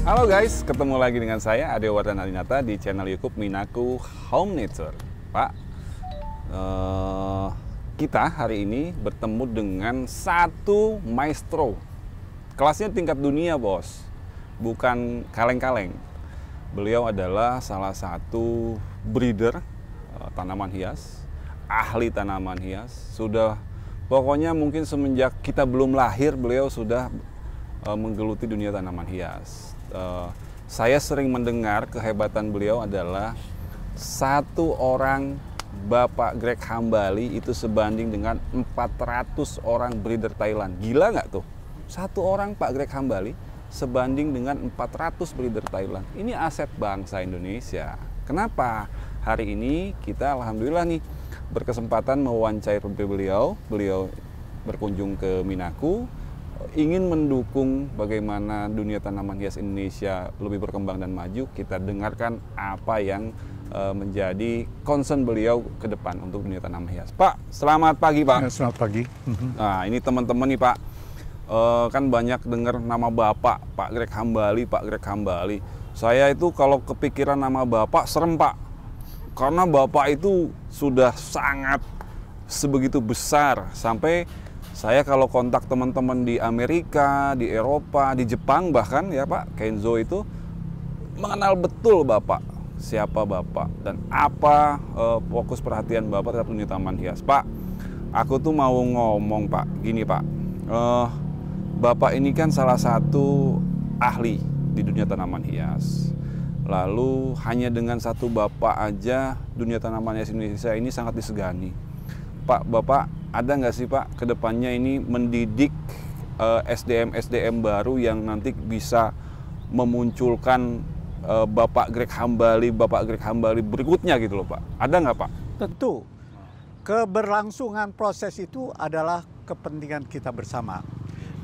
Halo guys, ketemu lagi dengan saya Ade Wardana Dinata di channel YouTube Minaku Home Nature. Pak, kita hari ini bertemu dengan satu maestro. Kelasnya tingkat dunia, bos. Bukan kaleng-kaleng. Beliau adalah salah satu breeder tanaman hias, ahli tanaman hias. Sudah pokoknya mungkin semenjak kita belum lahir beliau sudah menggeluti dunia tanaman hias. Saya sering mendengar kehebatan beliau adalah satu orang Bapak Greg Hambali itu sebanding dengan 400 orang breeder Thailand. Gila nggak tuh? Satu orang Pak Greg Hambali sebanding dengan 400 breeder Thailand. Ini aset bangsa Indonesia. Kenapa? Hari ini kita alhamdulillah nih berkesempatan mewawancarai beliau. Beliau berkunjung ke Minaku, ingin mendukung bagaimana dunia tanaman hias Indonesia lebih berkembang dan maju. Kita dengarkan apa yang menjadi concern beliau ke depan untuk dunia tanaman hias. Pak, selamat pagi Pak. Ya, selamat pagi. Nah, ini teman-teman nih Pak, kan banyak dengar nama Bapak, Pak Greg Hambali, Pak Greg Hambali. Saya itu kalau kepikiran nama Bapak serem Pak, karena Bapak itu sudah sangat sebegitu besar sampai saya kalau kontak teman-teman di Amerika, di Eropa, di Jepang bahkan ya Pak, Kenzo itu mengenal betul Bapak, siapa Bapak dan apa fokus perhatian Bapak terhadap dunia taman hias. Pak, aku tuh mau ngomong Pak, gini Pak, Bapak ini kan salah satu ahli di dunia tanaman hias. Lalu hanya dengan satu Bapak aja dunia tanaman hias Indonesia ini sangat disegani. Pak, Bapak ada nggak sih Pak kedepannya ini mendidik SDM baru yang nanti bisa memunculkan Bapak Greg Hambali berikutnya gitu loh Pak? Ada nggak Pak? Tentu, keberlangsungan proses itu adalah kepentingan kita bersama.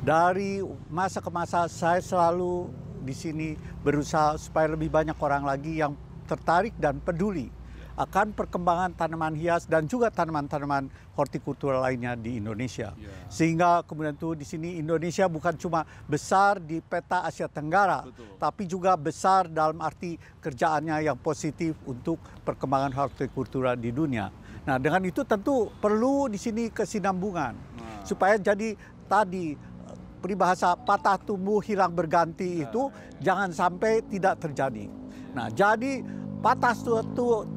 Dari masa ke masa saya selalu di sini berusaha supaya lebih banyak orang lagi yang tertarik dan peduli akan perkembangan tanaman hias dan juga tanaman-tanaman hortikultura lainnya di Indonesia. Sehingga kemudian tuh di sini Indonesia bukan cuma besar di peta Asia Tenggara, tapi juga besar dalam arti kerjaannya yang positif untuk perkembangan hortikultura di dunia. Nah, dengan itu tentu perlu di sini kesinambungan supaya jadi tadi peribahasa patah tumbuh hilang berganti itu jangan sampai tidak terjadi. Nah, jadi patah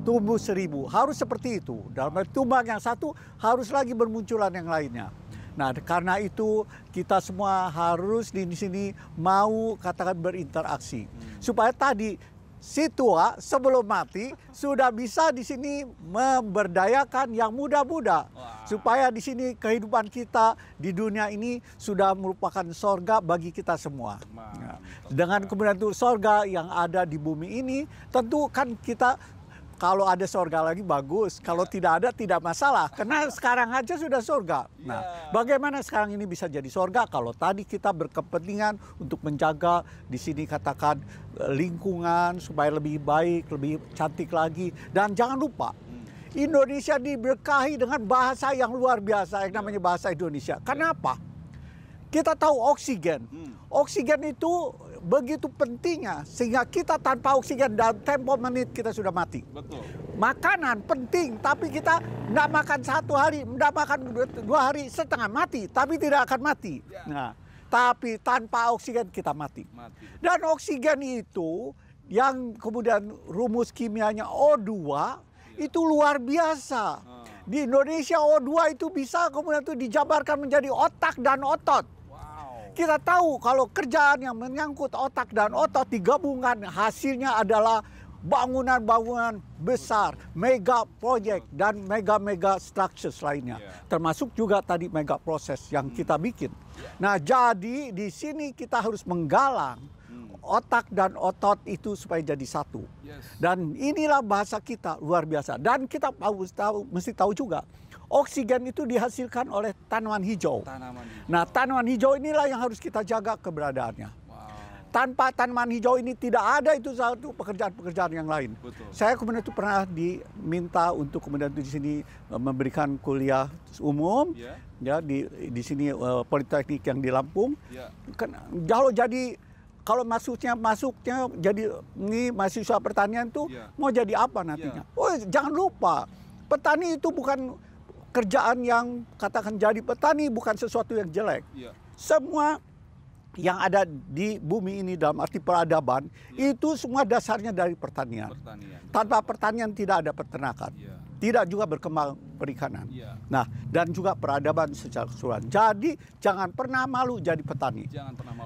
tumbuh 1000 harus seperti itu. Dalam tumbang yang satu harus lagi bermunculan yang lainnya. Nah, karena itu kita semua harus di sini mau katakan berinteraksi supaya tadi si tua sebelum mati sudah bisa di sini memberdayakan yang muda-muda supaya di sini kehidupan kita di dunia ini sudah merupakan sorga bagi kita semua. Nah, dengan kemudian itu sorga yang ada di bumi ini tentu kan kita kalau ada sorga lagi bagus, kalau tidak ada tidak masalah karena sekarang aja sudah sorga. Nah, bagaimana sekarang ini bisa jadi sorga kalau tadi kita berkepentingan untuk menjaga di sini katakan lingkungan supaya lebih baik, lebih cantik lagi. Dan jangan lupa Indonesia diberkahi dengan bahasa yang luar biasa yang namanya bahasa Indonesia. Kenapa? Kita tahu oksigen. Oksigen itu begitu pentingnya sehingga kita tanpa oksigen dalam tempo menit kita sudah mati. Betul. Makanan penting, tapi kita tidak makan 1 hari, tidak makan 2 hari setengah mati, tapi tidak akan mati. Nah, tapi tanpa oksigen kita mati. Dan oksigen itu yang kemudian rumus kimianya O2 itu luar biasa. Di Indonesia O2 itu bisa kemudian itu dijabarkan menjadi otak dan otot. Kita tahu kalau kerjaan yang menyangkut otak dan otot digabungkan hasilnya adalah bangunan-bangunan besar, mega project dan mega structures lainnya. Termasuk juga tadi mega proses yang kita bikin. Nah, jadi di sini kita harus menggalang otak dan otot itu supaya jadi satu. Dan inilah bahasa kita luar biasa. Dan kita mesti tahu juga oksigen itu dihasilkan oleh tanaman hijau. Nah, tanaman hijau inilah yang harus kita jaga keberadaannya. Tanpa tanaman hijau ini tidak ada itu satu pekerjaan-pekerjaan yang lain. Saya kemudian itu pernah diminta untuk kemudian itu di sini memberikan kuliah umum ya di sini Politeknik yang di Lampung. Kalau jadi kalau masuknya jadi ini mahasiswa pertanian tuh mau jadi apa nantinya? Oh, jangan lupa, petani itu bukan kerjaan yang katakan jadi petani bukan sesuatu yang jelek. Semua yang ada di bumi ini dalam arti peradaban itu semua dasarnya dari pertanian. Tanpa pertanian tidak ada peternakan. Tidak juga berkembang perikanan. Nah, dan juga peradaban secara keseluruhan. Jadi jangan pernah malu jadi petani.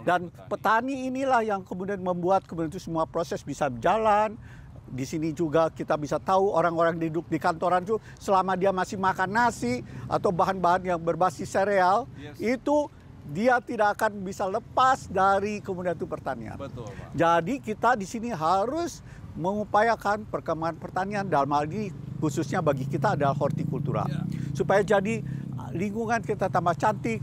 Dan petani inilah yang kemudian membuat kemudian itu semua proses bisa berjalan. Di sini juga kita bisa tahu orang-orang duduk di kantoran itu selama dia masih makan nasi atau bahan-bahan yang berbasis sereal, itu dia tidak akan bisa lepas dari kemudian itu pertanian. Betul, Pak. Jadi kita di sini harus mengupayakan perkembangan pertanian dalam hal ini khususnya bagi kita adalah hortikultura. Supaya jadi lingkungan kita tambah cantik,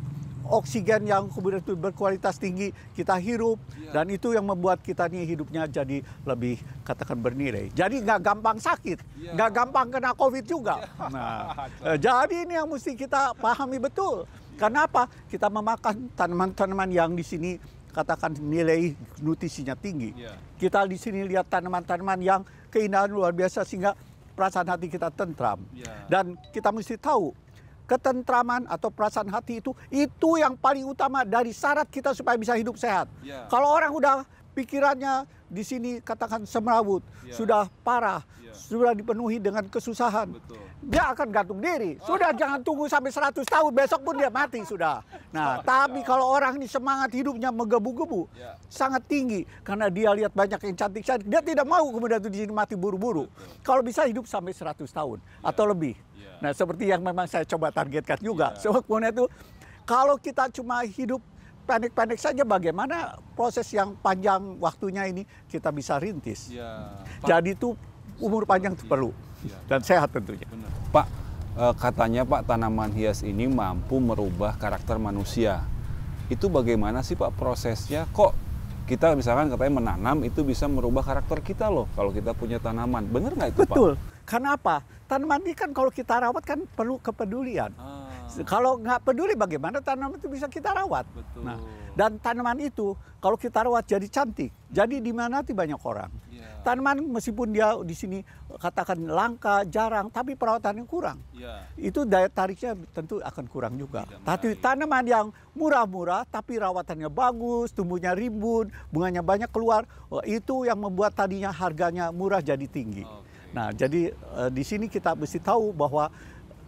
oksigen yang kemudian itu berkualitas tinggi kita hirup, dan itu yang membuat kita nih hidupnya jadi lebih katakan bernilai. Jadi nggak gampang sakit, nggak gampang kena COVID juga. Nah, jadi ini yang mesti kita pahami betul. Kenapa kita memakan tanaman-tanaman yang di sini katakan nilai nutrisinya tinggi. Kita di sini lihat tanaman-tanaman yang keindahan luar biasa sehingga perasaan hati kita tentram. Dan kita mesti tahu ketentraman atau perasaan hati itu yang paling utama dari syarat kita supaya bisa hidup sehat. Kalau orang udah pikirannya di sini katakan semrawut, sudah parah, sudah dipenuhi dengan kesusahan, dia akan gantung diri. Sudah jangan tunggu sampai 100 tahun, besok pun dia mati sudah. Nah, tapi kalau orang ini semangat hidupnya menggebu-gebu, sangat tinggi karena dia lihat banyak yang cantik-cantik, dia tidak mau kemudian itu di sini mati buru-buru. Kalau bisa hidup sampai 100 tahun atau lebih. Nah, seperti yang memang saya coba targetkan juga. Kemudian itu kalau kita cuma hidup pendek-pendek saja, bagaimana proses yang panjang waktunya ini kita bisa rintis. Jadi itu umur panjang itu perlu dan sehat tentunya. Pak, katanya Pak tanaman hias ini mampu merubah karakter manusia. Itu bagaimana sih Pak prosesnya? Kok kita misalkan katanya menanam itu bisa merubah karakter kita loh kalau kita punya tanaman. Bener nggak itu Pak? Betul. Karena apa? Tanaman ini kan kalau kita rawat kan perlu kepedulian. Kalau nggak peduli bagaimana tanaman itu bisa kita rawat. Nah, dan tanaman itu kalau kita rawat jadi cantik. Jadi di mana nanti banyak orang. Tanaman meskipun dia di sini katakan langka, jarang, tapi perawatannya kurang. Itu daya tariknya tentu akan kurang juga. Tapi tanaman yang murah-murah tapi rawatannya bagus, tumbuhnya rimbun, bunganya banyak keluar, itu yang membuat tadinya harganya murah jadi tinggi. Nah, jadi di sini kita mesti tahu bahwa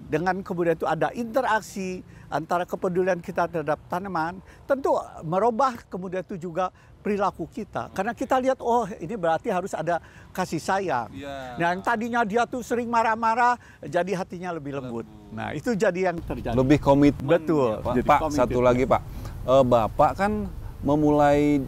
dengan kemudian itu ada interaksi antara kepedulian kita terhadap tanaman, tentu merubah kemudian itu juga perilaku kita. Karena kita lihat, oh ini berarti harus ada kasih sayang. Nah, yang tadinya dia tuh sering marah-marah, jadi hatinya lebih lembut. Nah, itu jadi yang terjadi. Lebih komitmen. Betul. Ya, Pak, Pak satu lagi Pak. Bapak kan memulai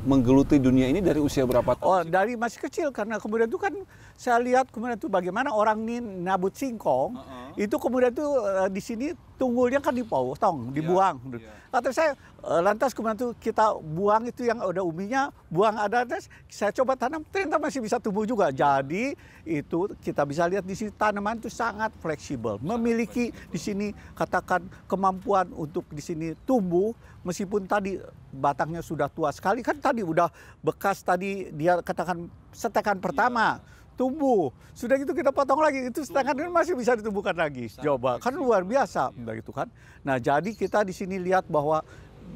menggeluti dunia ini dari usia berapa tahun? Oh, dari masih kecil, karena kemudian itu kan saya lihat kemudian itu bagaimana orang ini nabut singkong, itu kemudian itu di sini tunggulnya kan dipotong, dibuang. Kata saya, lantas kemudian itu kita buang itu yang udah uminya, buang ada, saya coba tanam, ternyata masih bisa tumbuh juga. Jadi itu kita bisa lihat di sini tanaman itu sangat fleksibel, memiliki di sini katakan kemampuan untuk di sini tumbuh, meskipun tadi batangnya sudah tua sekali, kan tadi udah bekas tadi dia katakan setekan pertama. Tumbuh, sudah gitu kita potong lagi, itu setengah ini masih bisa ditumbuhkan lagi. Coba, kan luar biasa, begitu kan. Nah, jadi kita di sini lihat bahwa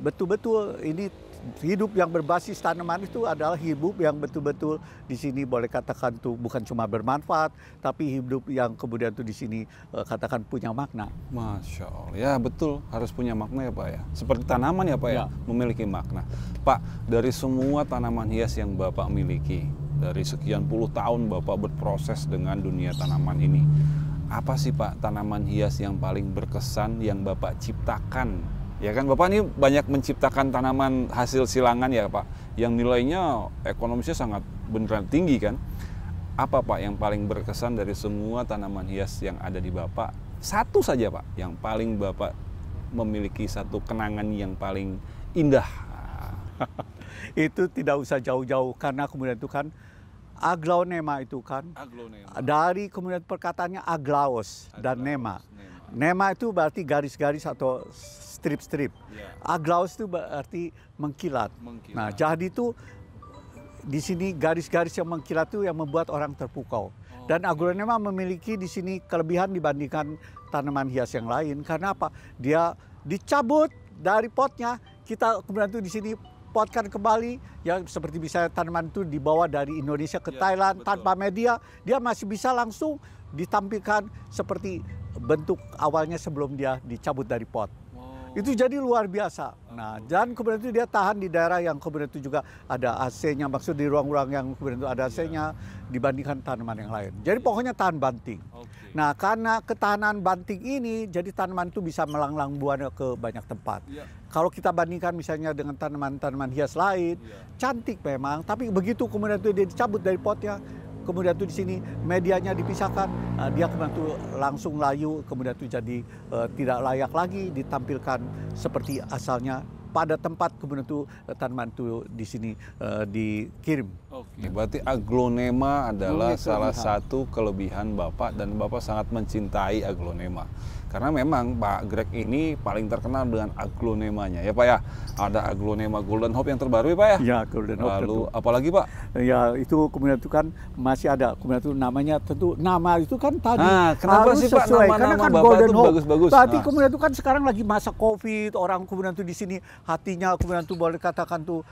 betul-betul ini hidup yang berbasis tanaman itu adalah hidup yang betul-betul di sini boleh katakan tuh bukan cuma bermanfaat, tapi hidup yang kemudian tuh di sini katakan punya makna. Masya Allah, ya betul, harus punya makna ya Pak ya. Seperti tanaman ya Pak ya, memiliki makna. Pak, dari semua tanaman hias yang Bapak miliki, dari sekian puluh tahun Bapak berproses dengan dunia tanaman ini, apa sih Pak tanaman hias yang paling berkesan yang Bapak ciptakan? Ya kan Bapak ini banyak menciptakan tanaman hasil silangan ya Pak, yang nilainya ekonomisnya sangat beneran tinggi kan. Apa Pak yang paling berkesan dari semua tanaman hias yang ada di Bapak? Satu saja Pak, yang paling Bapak memiliki satu kenangan yang paling indah. Itu tidak usah jauh-jauh, karena kemudian itu kan aglaonema itu kan. Dari kemudian perkataannya aglaos dan nema. Nema itu berarti garis-garis atau strip-strip. Ya. Aglaus itu berarti mengkilat. Mengkilat. Nah, jadi itu di sini garis-garis yang mengkilat itu yang membuat orang terpukau. Dan aglonema memiliki di sini kelebihan dibandingkan tanaman hias yang lain. Karena apa? Dia dicabut dari potnya, kita kemudian itu di sini potkan kembali, ya seperti bisa tanaman itu dibawa dari Indonesia ke Thailand tanpa media, dia masih bisa langsung ditampilkan seperti bentuk awalnya sebelum dia dicabut dari pot. Itu jadi luar biasa. Nah, dan kemudian itu dia tahan di daerah yang kemudian itu juga ada AC-nya, maksud di ruang-ruang yang kemudian itu ada AC-nya dibandingkan tanaman yang lain. Jadi pokoknya tahan banting. Nah, karena ketahanan banting ini, jadi tanaman itu bisa melanglang buana ke banyak tempat. Kalau kita bandingkan misalnya dengan tanaman-tanaman hias lain, cantik memang, tapi begitu kemudian itu dia dicabut dari potnya, kemudian itu di sini medianya dipisahkan, dia kemudian itu langsung layu, kemudian itu jadi tidak layak lagi ditampilkan seperti asalnya pada tempat kemudian itu tanaman itu di sini dikirim. Oke, berarti aglonema adalah salah satu kelebihan Bapak dan Bapak sangat mencintai aglonema. Karena memang Pak Greg ini paling terkenal dengan aglonemanya ya Pak ya. Ada aglonema Golden Hope yang terbaru ya Pak ya? Ya, Golden Hope. Lalu apalagi Pak? Ya, itu kemudian itu kan masih ada. Kemudian itu namanya tentu nama itu kan tadi kenapa harus sih Pak sesuai. Karena nama-nama kan Bapak Golden itu Hope. bagus-bagus? Tapi kemudian itu kan sekarang lagi masa Covid, orang kemudian itu di sini hatinya kemudian itu boleh katakan tuh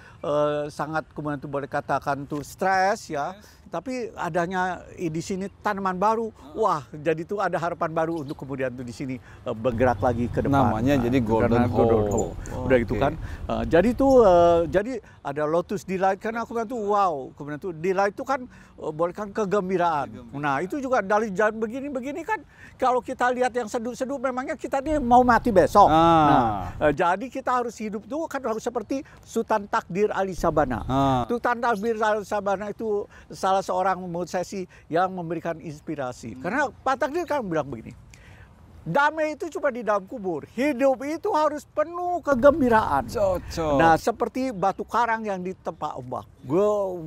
sangat kemudian itu boleh katakan tuh stres ya. Tapi adanya di sini tanaman baru, wah jadi itu ada harapan baru untuk kemudian tuh di sini bergerak lagi ke depan. Namanya jadi Golden Hope. Udah itu kan. Jadi itu jadi ada Lotus Delight karena kemudian tuh wow, kemudian tuh Delight itu kan boleh kan kegembiraan. Nah itu juga dari jalan begini-begini kan kalau kita lihat yang seduh-seduh memangnya kita ini mau mati besok. Nah jadi kita harus hidup tuh kan harus seperti Sultan Takdir Ali Sabana. Sultan Takdir Ali Sabana itu salah seorang menurut saya sih yang memberikan inspirasi. Karena Pak Takdir kan bilang begini, damai itu cuma di dalam kubur, hidup itu harus penuh kegembiraan. Cocok. Nah seperti batu karang yang ditempa ombak,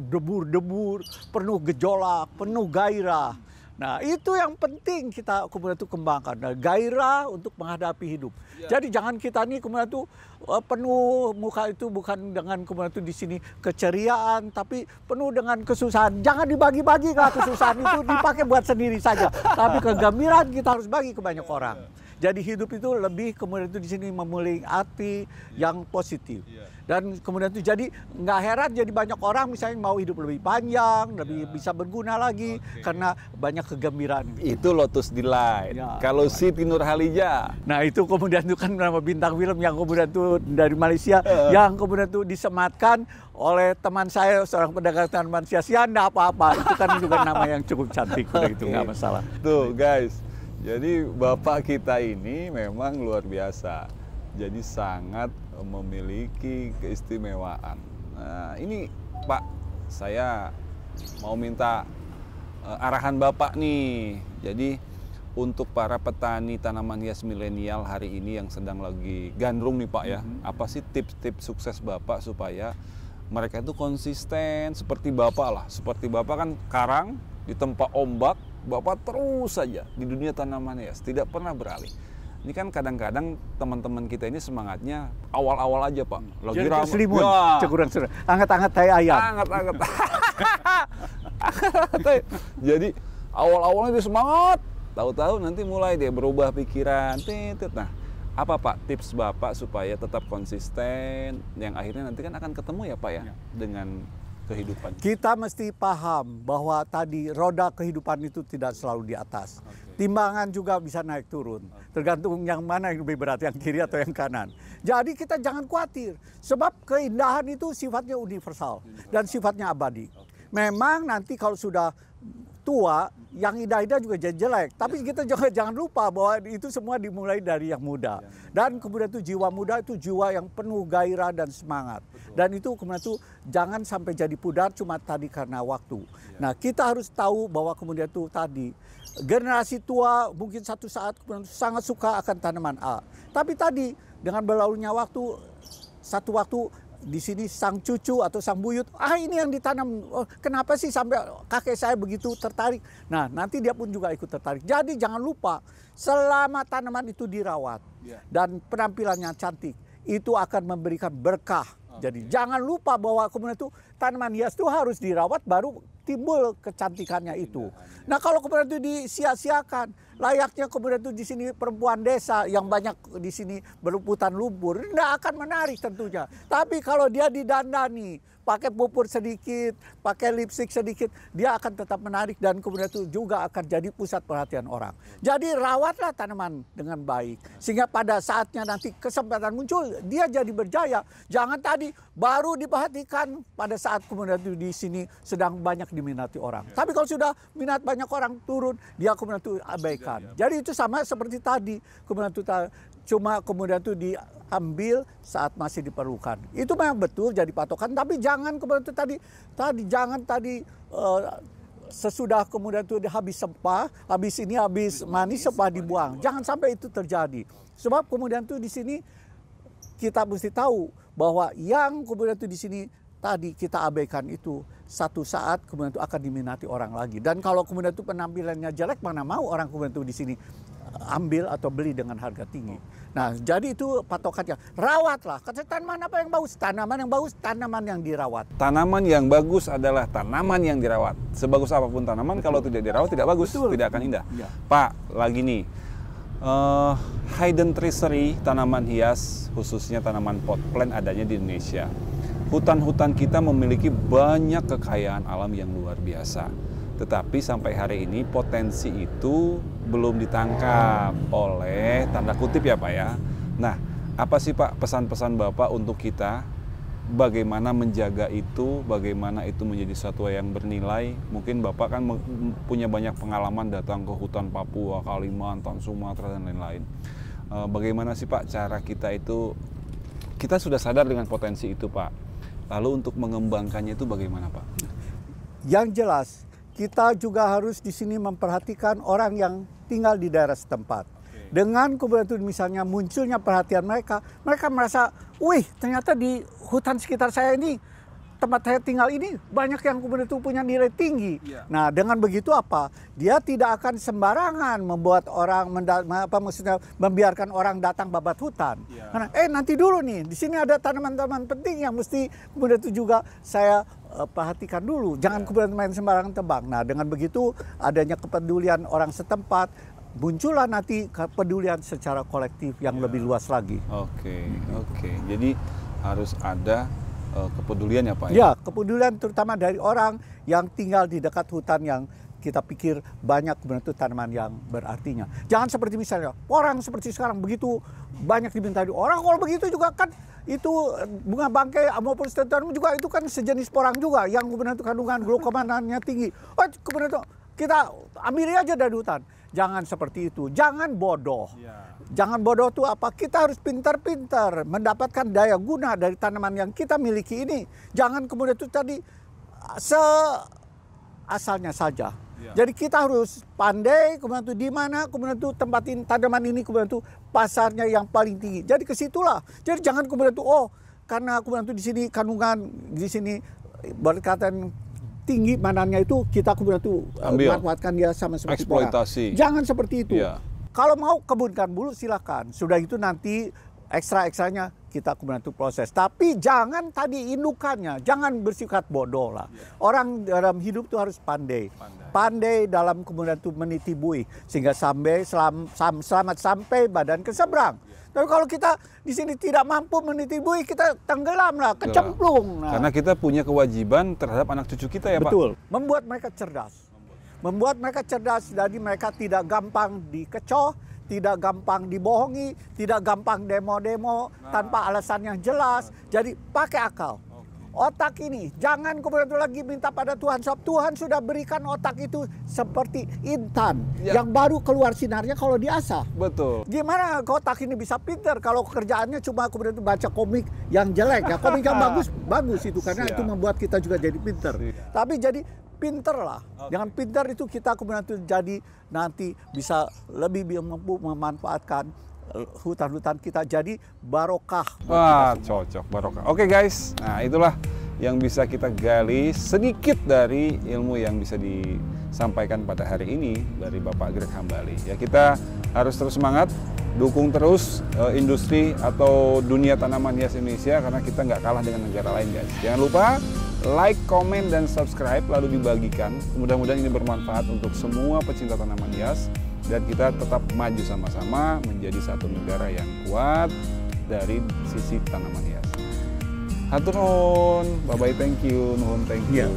debur-debur, penuh gejolak, penuh gairah. Nah itu yang penting kita kemudian itu kembangkan, nah, gairah untuk menghadapi hidup. Jadi jangan kita nih kemudian itu penuh muka itu bukan dengan kemudian itu di sini keceriaan, tapi penuh dengan kesusahan. Jangan dibagi-bagi lah kesusahan itu dipakai buat sendiri saja. Tapi kegembiraan kita harus bagi ke banyak orang. Jadi hidup itu lebih kemudian itu di sini memulai hati yang positif. Dan kemudian itu jadi nggak heran jadi banyak orang misalnya mau hidup lebih panjang, lebih bisa berguna lagi karena banyak kegembiraan. Itu Lotus Delight. Kalau Siti Nurhaliza. Nah itu kemudian itu kan nama bintang film yang kemudian itu dari Malaysia yang kemudian itu disematkan oleh teman saya seorang pedagang tanaman hias. Ya enggak apa-apa, itu kan juga nama yang cukup cantik, udah itu nggak masalah. Tuh guys, jadi Bapak kita ini memang luar biasa. Jadi sangat memiliki keistimewaan. Nah ini Pak, saya mau minta arahan Bapak nih. Jadi untuk para petani tanaman hias milenial hari ini yang sedang lagi gandrung nih Pak ya, apa sih tips-tips sukses Bapak supaya mereka itu konsisten seperti Bapak lah. Seperti Bapak kan karang ditempa ombak, Bapak terus saja di dunia tanaman hias, tidak pernah beralih. Ini kan kadang-kadang teman-teman kita ini semangatnya awal-awal aja Pak. Lagi jadi selimun, cekurang serang, angkat-angkat tai ayam. Angkat-angkat. Jadi awal-awalnya dia semangat, tahu-tahu nanti mulai dia berubah pikiran. Nah, apa Pak tips Bapak supaya tetap konsisten, yang akhirnya nanti kan akan ketemu ya Pak ya, dengan kehidupan. Kita mesti paham bahwa tadi roda kehidupan itu tidak selalu di atas. Timbangan juga bisa naik turun. Tergantung yang mana yang lebih berat, yang kiri atau yang kanan. Jadi kita jangan khawatir. Sebab keindahan itu sifatnya universal dan sifatnya abadi. Memang nanti kalau sudah tua, yang indah-indah juga jadi jelek. Tapi kita juga jangan lupa bahwa itu semua dimulai dari yang muda. Dan kemudian itu jiwa muda itu jiwa yang penuh gairah dan semangat. Dan itu kemudian itu jangan sampai jadi pudar cuma tadi karena waktu. Nah kita harus tahu bahwa kemudian itu tadi generasi tua mungkin satu saat kemudian sangat suka akan tanaman A. Tapi tadi dengan berlalunya waktu, satu waktu di sini sang cucu atau sang buyut, ini yang ditanam, kenapa sih sampai kakek saya begitu tertarik? Nah, nanti dia pun juga ikut tertarik. Jadi jangan lupa, selama tanaman itu dirawat dan penampilannya cantik, itu akan memberikan berkah. Jadi jangan lupa bahwa kemudian itu tanaman hias itu harus dirawat baru timbul kecantikannya itu. Nah, kalau kemudian itu disia-siakan, layaknya kemudian itu di sini perempuan desa yang banyak di sini berumputan lumpur, tidak akan menarik tentunya. Tapi kalau dia didandani, pakai pupur sedikit, pakai lipstick sedikit, dia akan tetap menarik dan kemudian itu juga akan jadi pusat perhatian orang. Jadi rawatlah tanaman dengan baik sehingga pada saatnya nanti kesempatan muncul dia jadi berjaya. Jangan tadi baru diperhatikan pada saat kemudian itu di sini sedang banyak diminati orang. Tapi kalau sudah minat banyak orang turun, dia kemudian itu abaikan. Jadi itu sama seperti tadi, kemudian itu cuma kemudian itu diambil saat masih diperlukan. Itu memang betul jadi patokan, tapi jangan kemudian itu jangan sesudah kemudian itu habis sepah, habis manis sepah dibuang. Jangan sampai itu terjadi. Sebab kemudian itu di sini kita mesti tahu bahwa yang kemudian itu di sini tadi kita abaikan itu satu saat kemudian itu akan diminati orang lagi. Dan kalau kemudian itu penampilannya jelek, mana mau orang kemudian itu di sini ambil atau beli dengan harga tinggi. Nah, jadi itu patokannya. Rawatlah. Tanaman apa yang bagus? Tanaman yang bagus, tanaman yang dirawat. Tanaman yang bagus adalah tanaman yang dirawat. Sebagus apapun tanaman, kalau tidak dirawat tidak bagus, tidak akan indah. Ya. Pak, lagi nih, hidden treasury, tanaman hias, khususnya tanaman pot plant adanya di Indonesia. Hutan-hutan kita memiliki banyak kekayaan alam yang luar biasa. Tetapi sampai hari ini potensi itu belum ditangkap oleh tanda kutip ya Pak ya. Nah, apa sih Pak pesan-pesan Bapak untuk kita? Bagaimana menjaga itu, bagaimana itu menjadi sesuatu yang bernilai? Mungkin Bapak kan punya banyak pengalaman datang ke hutan Papua, Kalimantan, Sumatera, dan lain-lain. Bagaimana sih Pak cara kita itu, kita sudah sadar dengan potensi itu Pak. Lalu untuk mengembangkannya itu bagaimana Pak? Yang jelas, kita juga harus di sini memperhatikan orang yang tinggal di daerah setempat. Dengan kemudian itu misalnya munculnya perhatian mereka merasa, wih ternyata di hutan sekitar saya ini, tempat saya tinggal ini banyak yang kemudian itu punya nilai tinggi. Nah, dengan begitu apa? Dia tidak akan sembarangan membuat orang membiarkan orang datang babat hutan. Karena nanti dulu nih, di sini ada tanaman-tanaman penting yang mesti kemudian itu juga saya perhatikan dulu. Jangan kemudian main sembarangan tebang. Nah, dengan begitu adanya kepedulian orang setempat, muncullah nanti kepedulian secara kolektif yang lebih luas lagi. Oke. Jadi harus ada kepedulian ya Pak? Ya, kepedulian terutama dari orang yang tinggal di dekat hutan yang kita pikir banyak bentuk tanaman yang berartinya. Jangan seperti misalnya orang seperti sekarang begitu banyak dimintai orang, kalau begitu juga kan itu bunga bangkai maupun stentanum juga itu kan sejenis porang juga yang kemudian itu kandungan glukomananya tinggi. Kemudian itu kita ambil aja dari hutan. Jangan seperti itu, jangan bodoh. Jangan bodoh itu apa? Kita harus pintar-pintar mendapatkan daya guna dari tanaman yang kita miliki ini. Jangan kemudian itu tadi asalnya saja. Jadi kita harus pandai kemudian itu di mana kemudian itu tempatin tanaman ini kemudian itu pasarnya yang paling tinggi. Jadi ke situlah. Jadi jangan kemudian itu karena kemudian itu di sini kandungan di sini berkaitan tinggi manannya itu kita kemudian itu manfaatkan dia sama seperti eksploitasi. Jangan seperti itu. Kalau mau kebunkan dulu silakan. Sudah itu nanti ekstra-ekstranya kita kemudian itu proses. Tapi jangan tadi indukannya, jangan bersifat bodoh lah. Orang dalam hidup itu harus pandai. Pandai dalam kemudian itu menitibui sehingga selamat sampai badan ke seberang. Tapi kalau kita di sini tidak mampu menitibui, kita tenggelam lah, kecemplung. Karena kita punya kewajiban terhadap anak cucu kita ya Pak? Betul, membuat mereka cerdas. Membuat mereka cerdas, jadi mereka tidak gampang dikecoh, tidak gampang dibohongi, tidak gampang demo-demo tanpa alasan yang jelas. Jadi pakai akal. Otak ini, jangan kemudian itu lagi minta pada Tuhan. Sebab Tuhan sudah berikan otak itu seperti intan yang baru keluar sinarnya kalau diasah. Betul. Gimana otak ini bisa pinter kalau kerjaannya cuma kemudian itu baca komik yang jelek. Ya komik yang bagus itu karena itu membuat kita juga jadi pinter. Tapi jadi pinter lah. Dengan pinter itu kita kemudian itu jadi nanti bisa lebih mampu memanfaatkan hutan-hutan kita jadi barokah. Wah, cocok, barokah. Oke guys, nah itulah yang bisa kita gali sedikit dari ilmu yang bisa disampaikan pada hari ini dari Bapak Greg Hambali. Ya, kita harus terus semangat, dukung terus industri atau dunia tanaman hias Indonesia, karena kita nggak kalah dengan negara lain guys. Jangan lupa like, komen, dan subscribe lalu dibagikan. Mudah-mudahan ini bermanfaat untuk semua pecinta tanaman hias dan kita tetap maju sama-sama menjadi satu negara yang kuat dari sisi tanaman hias. Hatur nuhun, bye-bye, thank you, nuhun, thank you.